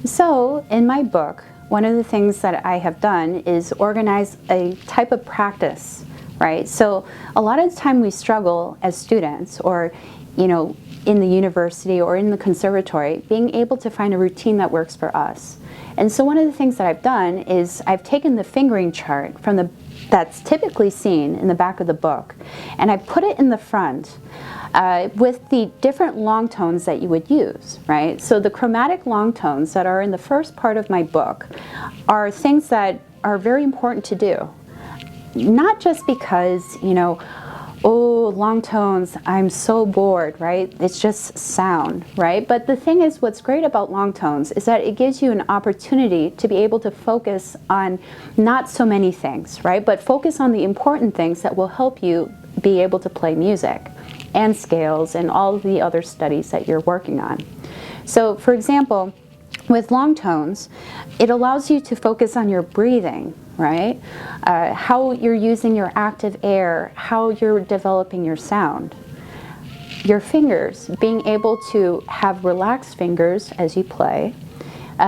So in my book, one of the things that I have done is organize a type of practice, right? So a lot of the time we struggle as students, or in the university or in the conservatory, being able to find a routine that works for us. And so one of the things that I've done is I've taken the fingering chart that's typically seen in the back of the book, and I put it in the front with the different long tones that you would use, right? So the chromatic long tones that are in the first part of my book are things that are very important to do. Not just because, oh, long tones, I'm so bored, right? It's just sound, right? But the thing is, what's great about long tones is that it gives you an opportunity to be able to focus on not so many things, right? But focus on the important things that will help you be able to play music and scales and all of the other studies that you're working on. So, for example, with long tones, it allows you to focus on your breathing, right? How you're using your active air, how you're developing your sound. Your fingers, being able to have relaxed fingers as you play.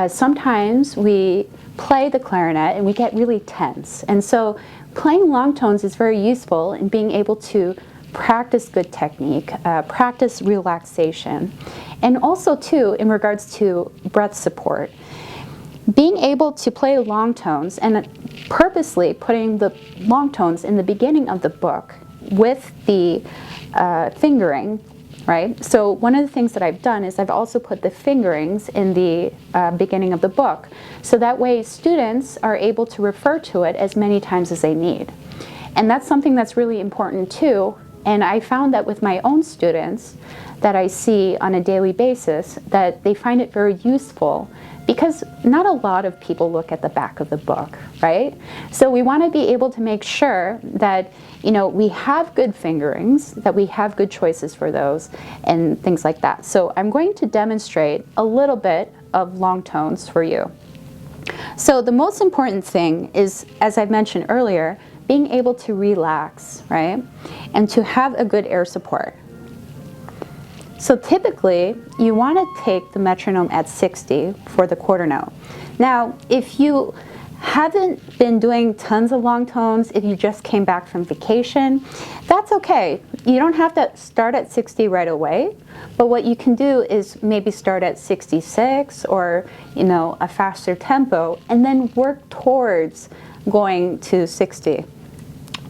Sometimes we play the clarinet and we get really tense. And so playing long tones is very useful in being able to practice good technique, practice relaxation, and also too in regards to breath support. Being able to play long tones and purposely putting the long tones in the beginning of the book with the fingering, right? So one of the things that I've done is I've also put the fingerings in the beginning of the book. So that way students are able to refer to it as many times as they need. And that's something that's really important too. And I found that with my own students that I see on a daily basis, that they find it very useful because not a lot of people look at the back of the book, right? So we want to be able to make sure that, we have good fingerings, that we have good choices for those and things like that. So I'm going to demonstrate a little bit of long tones for you. So the most important thing is, as I mentioned earlier, being able to relax, right? And to have a good air support. So typically, you want to take the metronome at 60 for the quarter note. Now, if you haven't been doing tons of long tones, if you just came back from vacation, that's okay. You don't have to start at 60 right away, but what you can do is maybe start at 66 or, a faster tempo, and then work towards going to 60.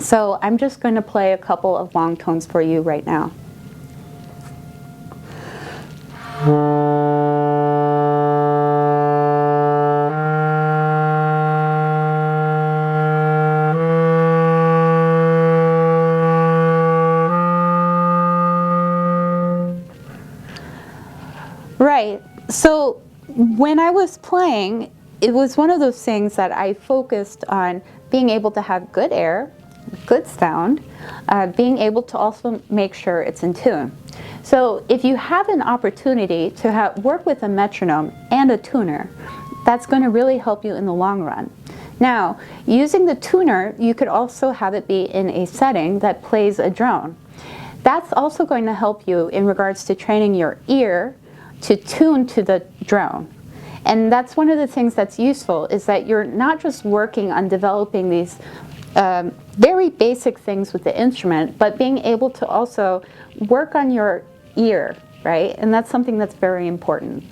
So I'm just going to play a couple of long tones for you right now. Right, so when I was playing, it was one of those things that I focused on being able to have good air, good sound, being able to also make sure it's in tune. So if you have an opportunity to work with a metronome and a tuner, that's going to really help you in the long run. Now, using the tuner, you could also have it be in a setting that plays a drone. That's also going to help you in regards to training your ear to tune to the drone. And that's one of the things that's useful, is that you're not just working on developing these very basic things with the instrument, but being able to also work on your ear, right? And that's something that's very important.